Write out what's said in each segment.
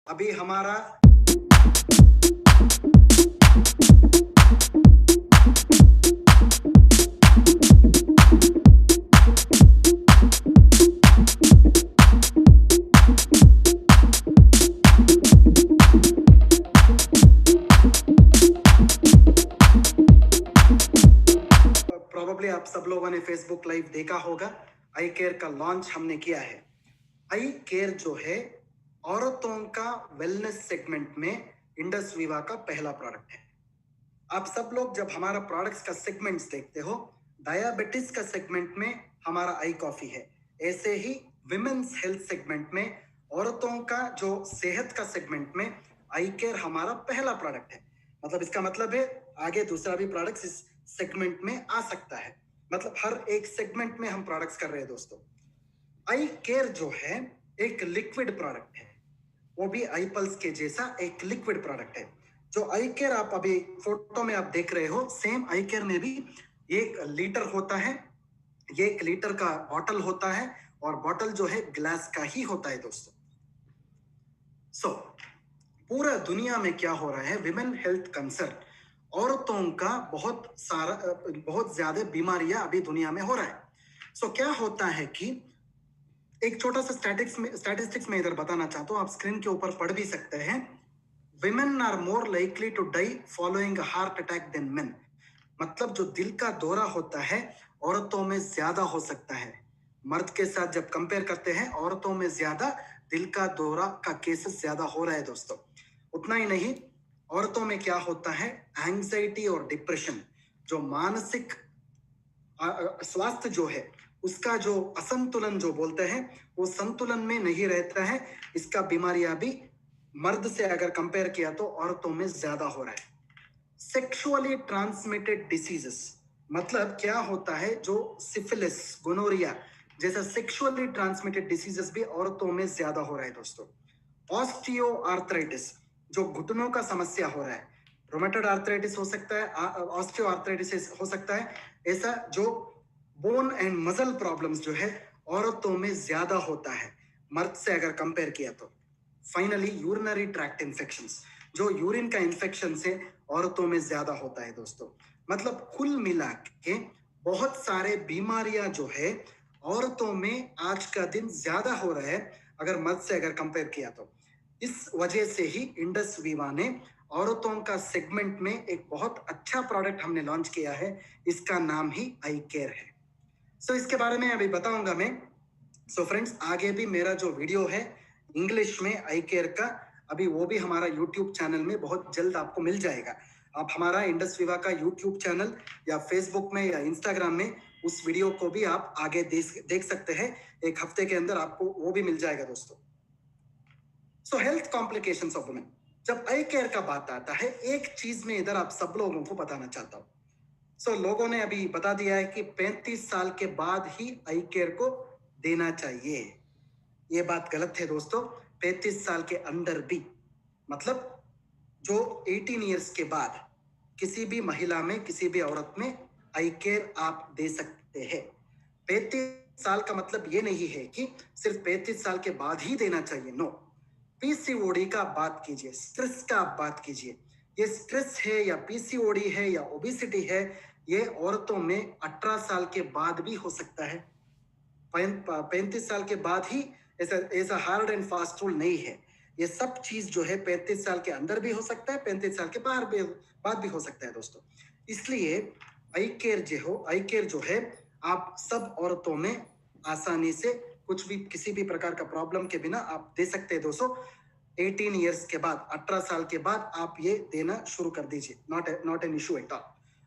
अभी हमारा प्रोबेबली आप सब लोगों ने फेसबुक लाइव देखा होगा। आई केयर का लॉन्च हमने किया है। आई केयर जो है औरतों का वेलनेस सेगमेंट में इंडस विवा का पहला प्रोडक्ट है। आप सब लोग जब हमारा प्रोडक्ट्स का सेगमेंट्स देखते हो, डायबिटीज का सेगमेंट में हमारा आई कॉफी है। ऐसे ही विमेन्स हेल्थ सेगमेंट में, औरतों का जो सेहत का सेगमेंट में आई केयर हमारा पहला प्रोडक्ट है। मतलब इसका मतलब है आगे दूसरा भी प्रोडक्ट्स इस सेगमेंट में आ सकता है। मतलब हर एक सेगमेंट में हम प्रोडक्ट्स कर रहे हैं दोस्तों। आई केयर जो है एक लिक्विड प्रोडक्ट है, वो भी आई पल्स के जैसा एक लिक्विड प्रोडक्ट है। जो आई केयर आप अभी फोटो में आप देख रहे हो, सेम आई केयर में भी एक लीटर होता है। ये एक लीटर का बॉटल होता है और बॉटल जो है ग्लास का ही होता है दोस्तों। सो पूरा दुनिया में क्या हो रहा है, विमेन हेल्थ कंसर्न, औरतों का बहुत ज्यादा बीमारियां अभी दुनिया में हो रहा है। सो क्या होता है कि एक छोटा सा स्टैटिस्टिक्स में इधर बताना चाहता हूं, आप स्क्रीन के ऊपर पढ़ भी सकते हैं। Women are more likely to die following heart attack than men. मतलब जो दिल का दौरा होता है औरतों में ज्यादा हो सकता है। मर्द के साथ जब कंपेयर करते हैं, औरतों में ज्यादा दिल का दौरा का केसेस ज्यादा हो रहा है दोस्तों। उतना ही नहीं, औरतों में क्या होता है, एंग्जाइटी और डिप्रेशन, जो मानसिक स्वास्थ्य जो है उसका जो असंतुलन जो बोलते हैं, वो संतुलन में नहीं रहता है। इसका बीमारियां भी मर्द से अगर कंपेयर किया तो औरतों में ज्यादा हो रहा है। सेक्सुअली ट्रांसमिटेड डिसीजेस, मतलब क्या होता है, जो सिफिलिस, गोनोरिया जैसा सेक्सुअली ट्रांसमिटेड डिसीजेस भी औरतों में ज्यादा हो रहा है दोस्तों। ऑस्टियो आर्थराइटिस, जो घुटनों का समस्या हो रहा है, रोमेटोइड आर्थराइटिस हो सकता है, ऑस्टियो आर्थराइटिस हो सकता है। ऐसा जो बोन एंड मसल प्रॉब्लम्स जो है औरतों में ज्यादा होता है मर्द से अगर कंपेयर किया तो। फाइनली यूरिनरी ट्रैक्ट इन्फेक्शंस, जो यूरिन का इन्फेक्शन से औरतों में ज्यादा होता है दोस्तों। मतलब कुल मिला के बहुत सारे बीमारियां जो है औरतों में आज का दिन ज्यादा हो रहा है अगर मर्द से अगर कंपेयर किया तो। इस वजह से ही इंडस वीवा ने औरतों का सेगमेंट में एक बहुत अच्छा प्रोडक्ट हमने लॉन्च किया है। इसका नाम ही आई केयर है। सो इसके बारे में अभी बताऊंगा मैं। सो फ्रेंड्स, आगे भी मेरा जो वीडियो है इंग्लिश में आई केयर का, अभी वो भी हमारा यूट्यूब चैनल में बहुत जल्द आपको मिल जाएगा। आप हमारा इंडस विवा का यूट्यूब चैनल या फेसबुक में या इंस्टाग्राम में उस वीडियो को भी आप आगे देख सकते हैं। एक हफ्ते के अंदर आपको वो भी मिल जाएगा दोस्तों। सो हेल्थ कॉम्प्लिकेशंस ऑफ वुमेन, जब आई केयर का बात आता है, एक चीज में इधर आप सब लोगों को बताना चाहता हूं। लोगों ने अभी बता दिया है कि 35 साल के बाद ही आई केयर को देना चाहिए। ये बात गलत है दोस्तों। 35 साल के अंदर भी, मतलब जो 18 इयर्स के बाद किसी भी महिला में, किसी भी औरत में आई केयर आप दे सकते हैं। 35 साल का मतलब ये नहीं है कि सिर्फ 35 साल के बाद ही देना चाहिए, नो। पीसीओडी का आप बात कीजिए, स्ट्रेस का आप बात कीजिए। ये स्ट्रेस है या पीसीओडी है या ओबेसिटी है, ये औरतों में 18 साल के बाद भी हो सकता है। 35 साल के बाद ही ऐसा ऐसा हार्ड एंड फास्ट रूल नहीं है। ये सब चीज जो है 35 साल के अंदर भी हो सकता है, 35 साल के बाद भी हो सकता है दोस्तों। इसलिए आई केयर जो है आप सब औरतों में आसानी से कुछ भी, किसी भी प्रकार का प्रॉब्लम के बिना आप दे सकते हैं दोस्तों। 18 इयर्स के बाद, 18 साल के बाद आप ये देना शुरू कर दीजिए। Not an issue at all.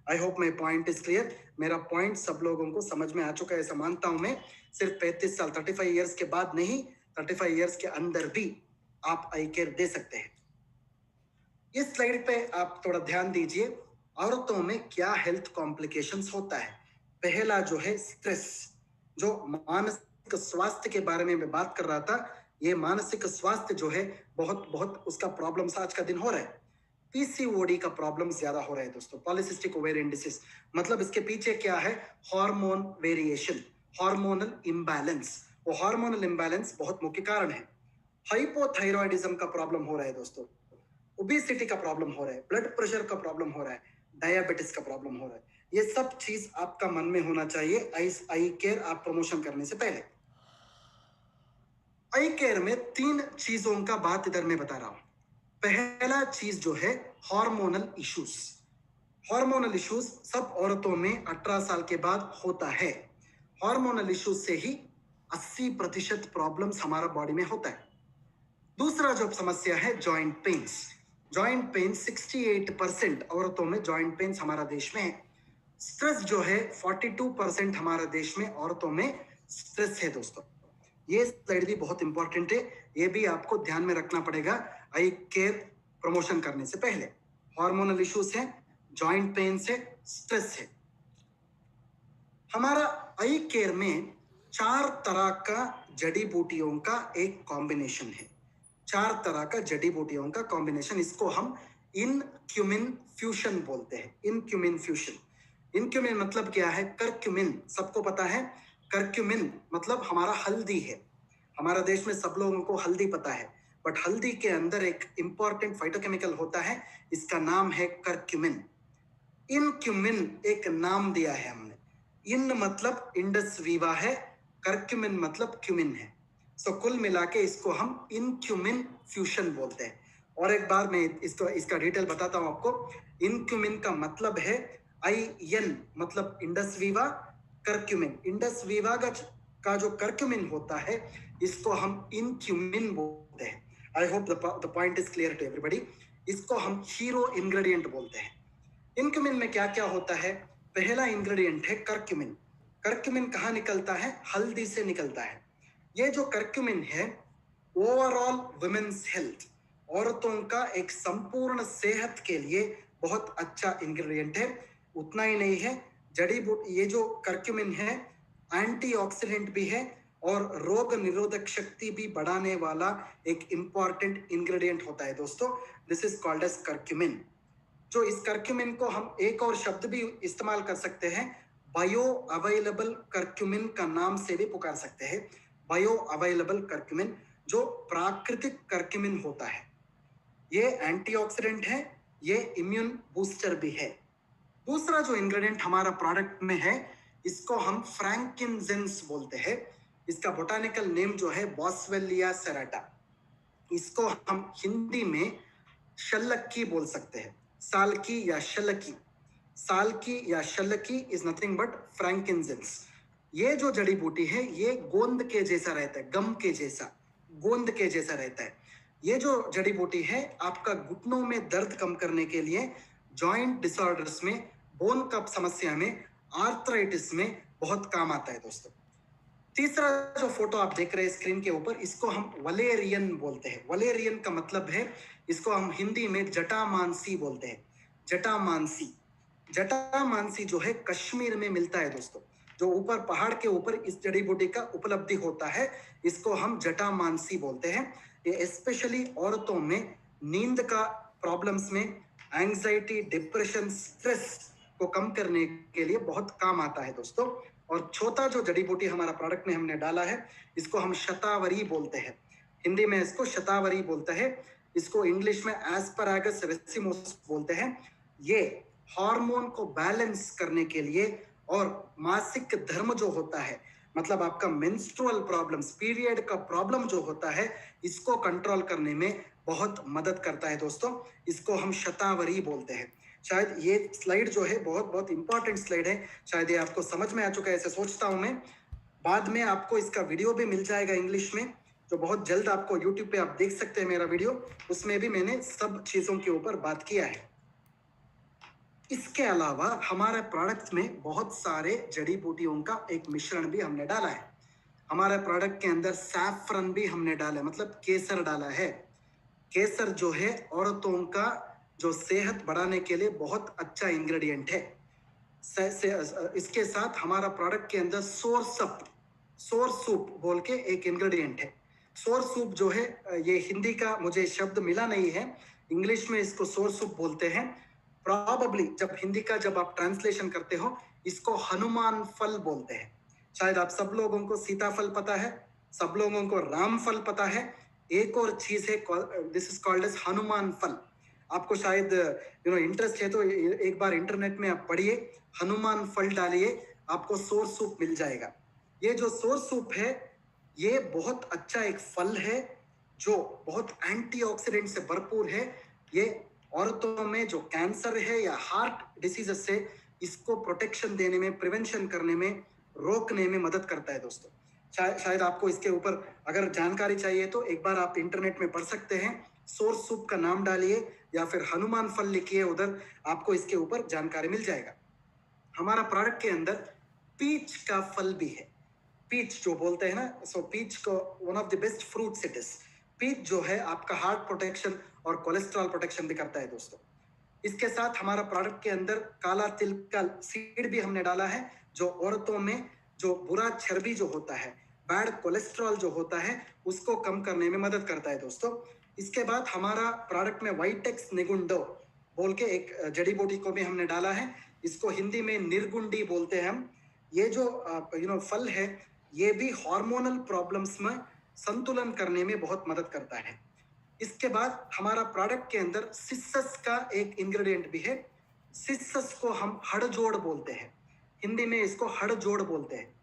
I hope my point is clear. मेरा पॉइंट सब लोगों को समझ में आ चुका है ऐसा मानता हूं मैं। सिर्फ 35 साल, 35 इयर्स के बाद नहीं, 35 इयर्स के अंदर भी आप आई केयर दे सकते हैं। इस स्लाइड पे आप थोड़ा ध्यान दीजिए, औरतों में क्या हेल्थ कॉम्प्लिकेशंस होता है। पहला जो है स्ट्रेस, जो मानसिक स्वास्थ्य के बारे में मैं बात कर रहा था। ये मानसिक स्वास्थ्य जो है बहुत बहुत उसका प्रॉब्लम आज का दिन हो रहा है। पीसीओडी का प्रॉब्लम ज्यादा हो रहा है दोस्तों, पॉलिसिस्टिक ओवेरियन डिसीज। मतलब इसके पीछे क्या है, हार्मोन वेरिएशन, हार्मोनल इम्बैलेंस। वो हार्मोनल इम्बैलेंस बहुत मुख्य कारण है। हाइपोथायरॉयडिज्म का प्रॉब्लम हो रहा है दोस्तों, ओबेसिटी का प्रॉब्लम हो रहा है, ब्लड प्रेशर का प्रॉब्लम हो रहा है, डायबिटीज का प्रॉब्लम हो रहा है, ये सब चीज आपका मन में होना चाहिए आई केयर आप प्रमोशन करने से पहले। आई केयर में 3 चीजों का बात इधर मैं बता रहा हूं। पहला चीज जो है हार्मोनल इश्यूज। हार्मोनल इश्यूज सब औरतों में 18 साल के बाद होता है। हार्मोनल इश्यूज से ही 80% प्रॉब्लम्स हमारा बॉडी में होता है। दूसरा जो समस्या है जॉइंट पेन्स। जॉइंट पेन 68% औरतों में जॉइंट पेन्स हमारा देश में है। स्ट्रेस जो है 42% हमारे देश में औरतों में स्ट्रेस है दोस्तों। ये स्लाइड भी बहुत इंपॉर्टेंट है, ये भी आपको ध्यान में रखना पड़ेगा आई केयर प्रमोशन करने से पहले। हार्मोनल इश्यूज है, जॉइंट पेन्स है, स्ट्रेस है। हमारा आई केयर में 4 तरह का जड़ी बूटियों का एक कॉम्बिनेशन है। 4 तरह का जड़ी बूटियों का कॉम्बिनेशन, इसको हम इनक्यूमिन फ्यूशन बोलते हैं। इनक्यूमिन फ्यूशन। इनक्यूमिन मतलब क्या है? करक्यूमिन सबको पता है। करक्यूमिन मतलब हमारा हल्दी है। हमारा देश में सब लोगों को हल्दी पता है, बट हल्दी के अंदर एक इंपॉर्टेंट फाइटोकेमिकल होता है, इसका नाम है करक्यूमिन। इनक्यूमिन एक नाम दिया है हमने। इन मतलब इंडस वीवा है, करक्यूमिन मतलब क्यूमिन है। सो कुल मिला के इसको हम इनक्यूमिन फ्यूशन बोलते हैं। और एक बार मैं इसका डिटेल बताता हूं आपको। इनक्यूमिन का मतलब है IN मतलब Indus Viva, curcumin. Indus Viva का जो करक्यूमिन होता है इसको हम इनक्यूमिन बोलते हैं। I hope the point is clear to everybody. इसको हम हीरो इंग्रेडिएंट बोलते हैं। इनक्यूमिन में क्या क्या होता है? पहला इंग्रेडिएंट है करक्यूमिन। करक्यूमिन कहाँ निकलता है? हल्दी से निकलता है। ये जो करक्यूमिन है ओवरऑल वुमेन्स हेल्थ, औरतों का एक संपूर्ण सेहत के लिए बहुत अच्छा इंग्रेडिएंट है। उतना ही नहीं है, जड़ी बूटी ये जो करक्यूमिन है एंटीऑक्सीडेंट भी है और रोग निरोधक शक्ति भी बढ़ाने वाला एक इंपॉर्टेंट इंग्रेडिएंट होता है दोस्तों। This is called as curcumin. जो इस करक्यूमिन को हम एक और शब्द भी इस्तेमाल कर सकते हैं, बायो अवेलेबल करक्यूमिन का नाम से भी पुकार सकते हैं। बायो अवेलेबल करक्यूमिन जो प्राकृतिक करक्यूमिन होता है, ये एंटीऑक्सीडेंट है, ये इम्यून बूस्टर भी है। दूसरा जो इंग्रेडिएंट हमारा प्रोडक्ट में है इसको हम फ्रैंकिनजेंस बोलते हैं। इसका बोटानिकल नेम जो है बॉस्वेलिया सेराटा। इसको हम हिंदी में शल्लकी बोल सकते हैं, सालकी या शल्लकी। सालकी या शल्लकी इज नथिंग बट फ्रैंकिनजेंस। ये जो जड़ी बूटी है ये गोंद के जैसा रहता है, गम के जैसा, गोंद के जैसा रहता है। ये जो जड़ी बूटी है आपका घुटनों में दर्द कम करने के लिए, जॉइंट डिसऑर्डर्स में, बोन कप समस्या में, आर्थराइटिस में बहुत काम आता है दोस्तों। तीसरा जो फोटो आप देख रहे हैं स्क्रीन के ऊपर, इसको हम वलेरियन बोलते हैं। वलेरियन का मतलब है, इसको हम हिंदी में जटामानसी बोलते हैं। जटामानसी। जटामानसी जो है कश्मीर में मिलता है दोस्तों। जो ऊपर पहाड़ के ऊपर इस जड़ी बूटी का उपलब्धि होता है, इसको हम जटामानसी बोलते हैं। ये स्पेशली औरतों में नींद का प्रॉब्लम्स में, एंजाइटी, डिप्रेशन, स्ट्रेस को कम करने के लिए बहुत काम आता है दोस्तों। और चौथा जो जड़ी बूटी हमारा प्रोडक्ट में हमने डाला है इसको हम शतावरी बोलते हैं। हिंदी में इसको शतावरी बोलते हैं, इसको इंग्लिश में एस्परागस रेसिमोस बोलते हैं। ये हार्मोन को बैलेंस करने के लिए और मासिक धर्म जो होता है, मतलब आपका मेंस्ट्रुअल प्रॉब्लम्स, पीरियड का प्रॉब्लम जो होता है, इसको कंट्रोल करने में बहुत मदद करता है दोस्तों। इसको हम शतावरी बोलते हैं। शायद ये स्लाइड जो है बहुत बहुत इंपॉर्टेंट स्लाइड है, शायद ये आपको समझ में आ चुका है ऐसे सोचता हूं मैं। बाद में आपको इसका वीडियो भी मिल जाएगा इंग्लिश में, जो बहुत जल्द आपको यूट्यूब पे आप देख सकते हैं मेरा वीडियो, उसमें भी मैंने सब चीजों के ऊपर बात किया है। इसके अलावा हमारे प्रोडक्ट में बहुत सारे जड़ी बूटियों का एक मिश्रण भी हमने डाला है। हमारे प्रोडक्ट के अंदर सैफरन भी हमने डाला है, मतलब केसर डाला है। केसर जो है औरतों का जो सेहत बढ़ाने के लिए बहुत अच्छा इंग्रेडिएंट है। इसके साथ हमारा प्रोडक्ट के अंदर सोर सूप बोल के एक इंग्रेडिएंट है। सोर सूप जो है, ये हिंदी का मुझे शब्द मिला नहीं है, इंग्लिश में इसको सोर सूप बोलते हैं। प्रॉबेबली जब हिंदी का जब आप ट्रांसलेशन करते हो इसको हनुमान फल बोलते हैं। शायद आप सब लोगों को सीताफल पता है, सब लोगों को राम फल पता है, एक और चीज है, this is called as Hanuman फल। आपको शायद इंटरेस्ट है तो एक बार इंटरनेट में आप पढ़िए, हनुमान फल डालिए, आपको सोर सूप मिल जाएगा। ये जो सोर सूप है ये बहुत अच्छा एक फल है जो बहुत एंटीऑक्सीडेंट से भरपूर है। ये औरतों में जो कैंसर है या हार्ट डिसीजेस से इसको प्रोटेक्शन देने में, प्रिवेंशन करने में, रोकने में मदद करता है दोस्तों। शायद आपको इसके ऊपर अगर जानकारी चाहिए तो एक बार आप इंटरनेट में पढ़ सकते हैं, सोर्स सूप का नाम डालिए या फिर हनुमान फल लिखिए, उधर आपको इसके ऊपर जानकारी मिल जाएगा। हमारा प्रोडक्ट के अंदर पीच का फल भी है। पीच जो बोलते हैं ना, सो पीच को one of the best fruits it is. Peach जो है आपका हार्ट प्रोटेक्शन और कोलेस्ट्रॉल प्रोटेक्शन भी करता है दोस्तों। इसके साथ हमारा प्रोडक्ट के अंदर काला तिल का सीड भी हमने डाला है, जो औरतों में जो बुरा चर्बी जो होता है, बैड कोलेस्ट्रॉल जो होता है, उसको कम करने में मदद करता है दोस्तों। इसके बाद हमारा प्रोडक्ट में वाइटेक्स निगुंडो बोल के एक जड़ी बूटी को भी हमने डाला है। इसको हिंदी में निर्गुंडी बोलते हैं हम। ये जो फल है ये भी हार्मोनल प्रॉब्लम्स में संतुलन करने में बहुत मदद करता है। इसके बाद हमारा प्रोडक्ट के अंदर सिसस का एक इंग्रेडिएंट भी है। सिसस को हम हड़जोड़ बोलते हैं, हिंदी में इसको हड़जोड़ बोलते हैं।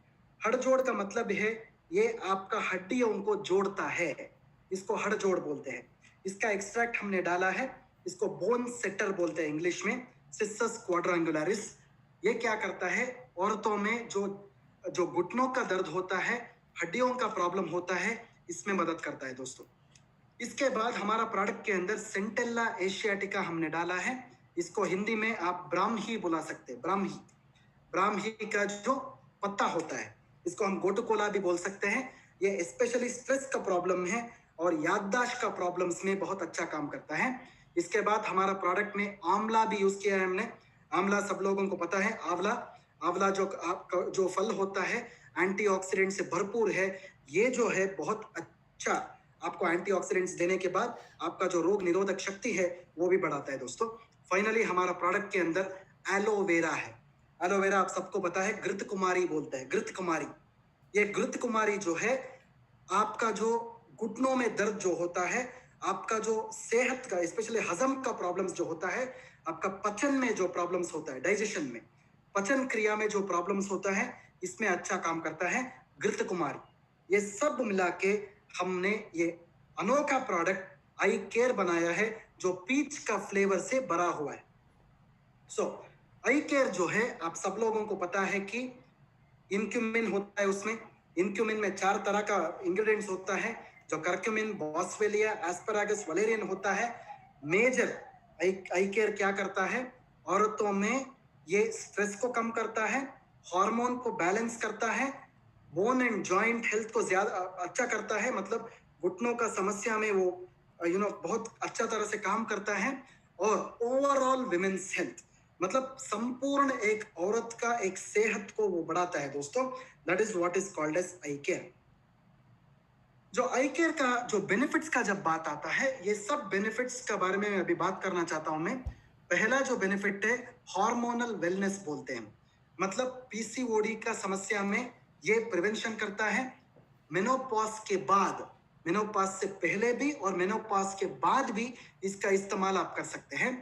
हड़जोड़ का मतलब है ये आपका हड्डियों को जोड़ता है, इसको हड़जोड़ बोलते हैं। इसका एक्सट्रैक्ट हमने डाला है, इसको बोन सेटर बोलते हैं इंग्लिश में, सिसस क्वाड्रेंगुलरिस। ये क्या करता है, औरतों में जो घुटनों का दर्द होता है, हड्डियों का प्रॉब्लम होता है, इसमें मदद करता है दोस्तों। इसके बाद हमारा प्रोडक्ट के अंदर सेंटेला एशियाटिका हमने डाला है। इसको हिंदी में आप ब्राह्मी बुला सकते हैं, ब्राह्मी। ब्राह्मी का जो पत्ता होता है इसको हम गोटुकोला भी बोल सकते हैं। ये स्पेशली स्ट्रेस का प्रॉब्लम है और याददाश्त का प्रॉब्लम्स में बहुत अच्छा काम करता है। इसके बाद हमारा प्रोडक्ट में आंवला भी यूज किया है हमने। आंवला सब लोगों को पता है, आंवला आंवला जो फल होता है एंटीऑक्सीडेंट से भरपूर है। ये जो है बहुत अच्छा आपको एंटीऑक्सीडेंट्स देने के बाद आपका जो रोग निरोधक शक्ति है वो भी बढ़ाता है दोस्तों। फाइनली हमारा प्रोडक्ट के अंदर एलोवेरा है। एलोवेरा आप सबको पता है, घृत कुमारी बोलते हैं, घृत कुमारी। ये घृत कुमारी जो है आपका जो घुटनों में दर्द जो होता है, आपका जो सेहत का स्पेशली हजम का प्रॉब्लम्स जो होता है, आपका पचन में जो प्रॉब्लम्स होता है, डाइजेशन में, पचन क्रिया में जो प्रॉब्लम्स होता है, इसमें अच्छा काम करता है घृत कुमारी। ये सब मिला के हमने ये अनोखा प्रोडक्ट आई केयर बनाया है जो पीच का फ्लेवर से भरा हुआ है। सो आई केयर जो है आप सब लोगों को पता है कि इनक्यूमिन होता है, उसमें इनक्यूमिन में 4 तरह का इंग्रेडिएंट्स होता है, जो करक्यूमिन, बॉस्वेलिया, एस्परागस, वलेरियन होता है। मेजर आई केयर क्या करता है, औरतों में ये स्ट्रेस को कम करता है, हार्मोन को बैलेंस करता है, बोन एंड जॉइंट हेल्थ को ज्यादा अच्छा करता है, मतलब घुटनों का समस्या में वो बहुत अच्छा तरह से काम करता है। और ओवरऑल विमेन्स हेल्थ, मतलब संपूर्ण एक औरत का एक सेहत को वो बढ़ाता है दोस्तों। That is what is called as eye care. जो आई केयर का जो बेनिफिट्स का जब बात आता है, ये सब बेनिफिट्स के बारे में अभी बात करना चाहता हूं मैं। पहला जो बेनिफिट है हार्मोनल वेलनेस बोलते हैं, मतलब पीसीओडी का समस्या में ये प्रिवेंशन करता है। मेनोपॉज के बाद, मेनोपॉज से पहले भी और मेनोपॉज के बाद भी इसका इस्तेमाल आप कर सकते हैं।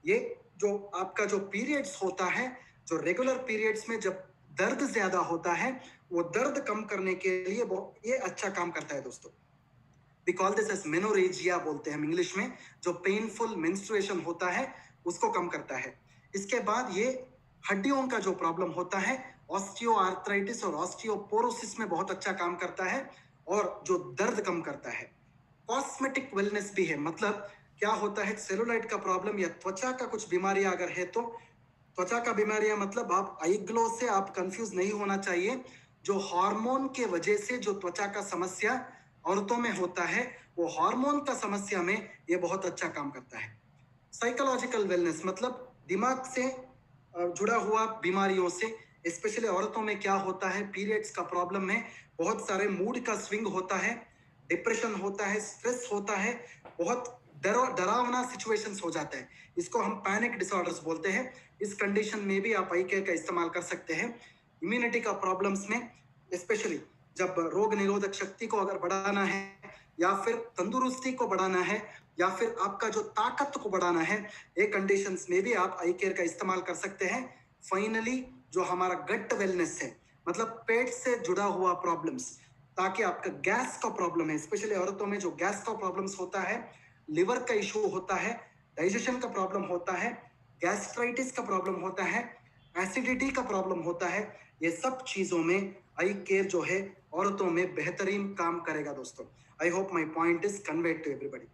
ये जो आपका जो पीरियड्स होता है, जो रेगुलर पीरियड्स में जब दर्द ज्यादा होता है, वो दर्द कम करने के लिए ये अच्छा काम करता है दोस्तों। We call this as menorrhagia बोलते हैं हम इंग्लिश में, जो पेनफुल मेंस्ट्रुएशन होता है उसको कम करता है। इसके बाद ये हड्डियों का जो प्रॉब्लम होता है, ऑस्टियोआर्थराइटिस और ऑस्टियोपोरोसिस में बहुत अच्छा काम करता है और जो दर्द कम करता है। कॉस्मेटिक वेलनेस भी है, मतलब क्या होता है, सेलुलाइट का प्रॉब्लम या त्वचा का कुछ बीमारियां अगर है तो, त्वचा का बीमारियां मतलब आप आई ग्लो से आप कंफ्यूज नहीं होना चाहिए। जो हार्मोन के वजह से जो त्वचा का समस्या औरतों में होता है, वो हार्मोन का समस्या में ये बहुत अच्छा काम करता है। साइकोलॉजिकल वेलनेस मतलब दिमाग से जुड़ा हुआ बीमारियों से, स्पेशली औरतों में क्या होता है, पीरियड्स का प्रॉब्लम में बहुत सारे मूड का स्विंग होता है, डिप्रेशन होता है, स्ट्रेस होता है, बहुत डरावना सिचुएशंस हो जाता है, इसको हम पैनिक डिसऑर्डर्स बोलते हैं। इस कंडीशन में भी आप आई केयर का इस्तेमाल कर सकते हैं। इम्यूनिटी का प्रॉब्लम्स में स्पेशली जब रोग निरोधक शक्ति को अगर बढ़ाना है या फिर तंदुरुस्ती को बढ़ाना है या फिर आपका जो ताकत को बढ़ाना है, ये कंडीशंस में भी आप आई केयर का इस्तेमाल कर सकते हैं। फाइनली जो हमारा गट वेलनेस है, मतलब पेट से जुड़ा हुआ प्रॉब्लम्स, ताकि आपका गैस का प्रॉब्लम है, स्पेशली औरतों में जो गैस का प्रॉब्लम्स होता है, लिवर का इशू होता है, डाइजेशन का प्रॉब्लम होता है, गैस्ट्राइटिस का प्रॉब्लम होता है, एसिडिटी का प्रॉब्लम होता है, ये सब चीजों में आई केयर जो है औरतों में बेहतरीन काम करेगा दोस्तों। I hope my point is conveyed to everybody.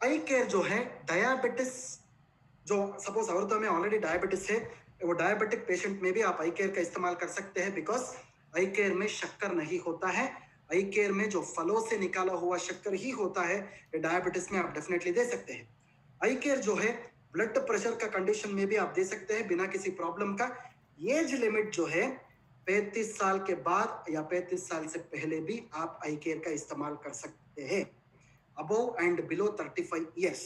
Eye care जो है डायबिटिस, जो सपोज औरतों में ऑलरेडी डायबिटिस है, वो डायबिटिक पेशेंट में भी आप आई केयर का इस्तेमाल कर सकते हैं, बिकॉज आई केयर में शक्कर नहीं होता है। आई केयर में जो फलों से निकाला हुआ शक्कर ही होता है, ये डायबिटिस में आप डेफिनेटली दे सकते हैं। आई केयर जो है ब्लड प्रेशर का कंडीशन में भी आप दे सकते हैं बिना किसी प्रॉब्लम का। एज लिमिट जो है 35 साल के बाद या 35 साल से पहले भी आप आई केयर का इस्तेमाल कर सकते हैं। अबोव एंड बिलो 35 ईयर्स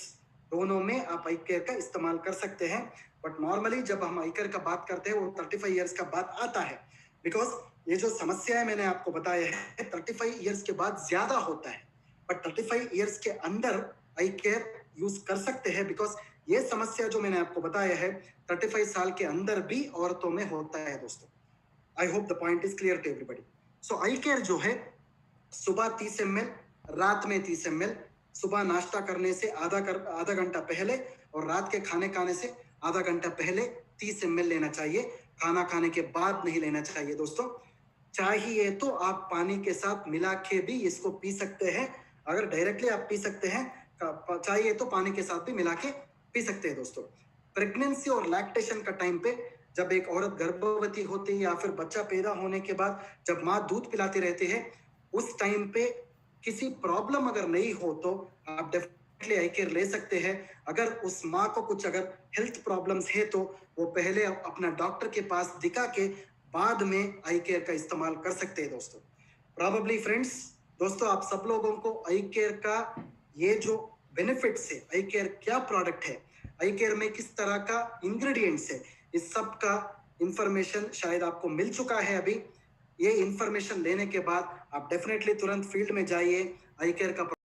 दोनों में आप आई केयर का इस्तेमाल कर सकते हैं। बट नॉर्मली जब हम आई केयर का बात करते हैं वो 35 ईयर्स का बात आता है, बिकॉज ये जो समस्या है मैंने आपको बताया है 35 ईयर्स के बाद ज्यादा होता है, बट 35 ईयर्स के अंदर आई केयर यूज कर सकते हैं, बिकॉज ये समस्या जो मैंने आपको बताया है 35 साल के अंदर भी औरतों में होता है दोस्तों। I hope the point is clear to everybody. So eye care जो है सुबह 30 ml, रात में 30 ml, सुबह नाश्ता करने से आधा घंटा पहले और रात के खाने खाने से आधा घंटा पहले 30 ml लेना चाहिए। खाना खाने के बाद नहीं लेना चाहिए दोस्तों। चाहिए तो आप पानी के साथ मिला के भी इसको पी सकते हैं। अगर डायरेक्टली आप पी सकते हैं, चाहिए तो पानी के साथ भी मिला के पी सकते हैं दोस्तों। प्रेगनेंसी और लैक्टेशन का टाइम पे, जब एक औरत गर्भवती होती है या फिर बच्चा पैदा होने के बाद जब माँ दूध पिलाती रहती है, उस टाइम पे किसी प्रॉब्लम अगर नहीं हो तो आप डेफिनेटली आई केयर ले सकते हैं। अगर उस माँ को कुछ अगर हेल्थ प्रॉब्लम्स है तो वो पहले अपना डॉक्टर के पास दिखा के बाद में आई केयर का इस्तेमाल कर सकते हैं दोस्तों। प्रॉबेबली फ्रेंड्स, दोस्तों आप सब लोगों को आई केयर का ये जो बेनिफिट्स है, आई केयर क्या प्रोडक्ट है, आई केयर में किस तरह का इंग्रेडिएंट्स है, इस सब का इंफॉर्मेशन शायद आपको मिल चुका है अभी। ये इंफॉर्मेशन लेने के बाद आप डेफिनेटली तुरंत फील्ड में जाइए, आई केयर का